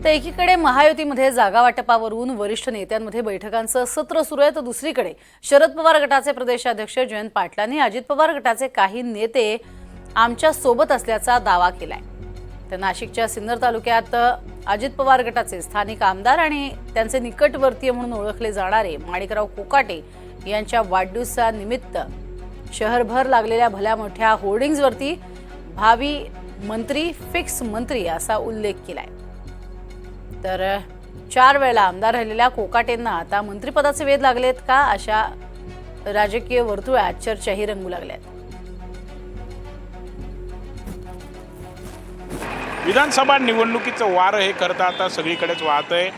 तर एकीकडे महायुतीमध्ये जागा वाटपावरून वरिष्ठ नेत्यांमध्ये बैठकांचं सत्र सुरू आहे, तर दुसरीकडे शरद पवार गटाचे प्रदेशाध्यक्ष जयंत पाटलांनी अजित पवार गटाचे काही नेते आमच्या सोबत असल्याचा दावा केलाय। तर नाशिकच्या सिन्नर तालुक्यात अजित पवार गटाचे स्थानिक आमदार आणि त्यांचे निकटवर्तीय म्हणून ओळखले जाणारे माणिकराव कोकाटे यांच्या वाढदिवसानिमित्त शहरभर लागलेल्या भल्या मोठ्या होर्डिंग्जवरती भावी मंत्री फिक्स मंत्री असा उल्लेख केलाय। तर 4 वेळा आमदार राहिलेल्या कोकाटेंना आता मंत्रिपदाचे वेध लागलेत का, अशा राजकीय वर्तुळात चर्चाही रंगू लागल्यात। विधानसभा निवडणुकीचं वार हे खरं तर आता सगळीकडेच वाहतंय।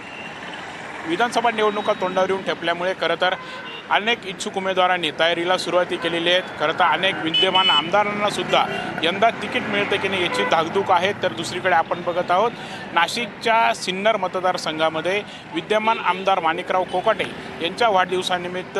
विधानसभा निवडणुका तोंडावर येऊन ठेपल्यामुळे खरं तर अनेक इच्छुक उमेदवारांनी तयारीला सुरुवाती केलेली आहे। खरं तर अनेक विद्यमान आमदारांना सुद्धा यंदा तिकीट मिळतं की नाही याची धाकधूक आहे। तर दुसरीकडे आपण बघत आहोत नाशिकच्या सिन्नर मतदारसंघामध्ये विद्यमान आमदार माणिकराव कोकाटे यांच्या वाढदिवसानिमित्त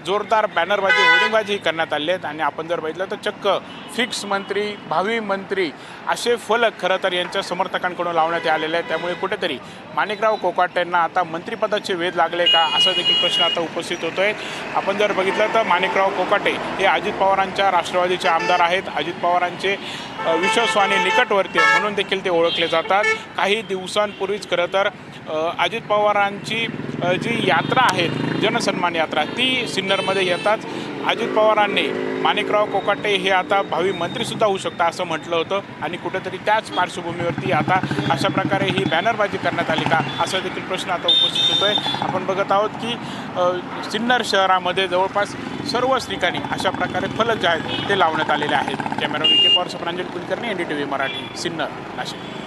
जोरदार बॅनरबाजी होर्डिंगबाजी करण्यात आली आहेत आणि आपण जर बघितलं तर चक्क फिक्स मंत्री भावी मंत्री असे फलक खरं तर यांच्या समर्थकांकडून लावण्यात आलेले आहेत। त्यामुळे कुठेतरी माणिकराव कोकाटेंना आता मंत्रिपदाचे वेध लागले का असा देखील प्रश्न आता उपस्थित होतोय। आपण जर बघितलं तर माणिकराव कोकाटे हे अजित पवारांच्या राष्ट्रवादीचे आमदार आहेत। अजित पवारांचे विश्वासू आणि निकटवर्ती म्हणून देखील ते ओळखले जातात। काही दिवसांपूर्वीच खरं तर अजित पवारांची जी यात्रा आहे जनसन्मान यात्रा ती सिन्नरमध्ये येताच अजित पवारांनी माणिकराव कोकाटे हे आता भावी मंत्रीसुद्धा होऊ शकतात असं म्हटलं होतं आणि कुठेतरी त्याच पार्श्वभूमीवरती आता अशा प्रकारे ही बॅनरबाजी करण्यात आली का असा देखील प्रश्न आता उपस्थित होतो आहे। आपण बघत आहोत की सिन्नर शहरामध्ये जवळपास सर्वच ठिकाणी अशा प्रकारे फलक जे आहेत ते लावण्यात आलेले आहेत। कॅमेरा विके पॉवर प्रांजल कुलकर्णी NDTV मराठी सिन्नर नाशिक।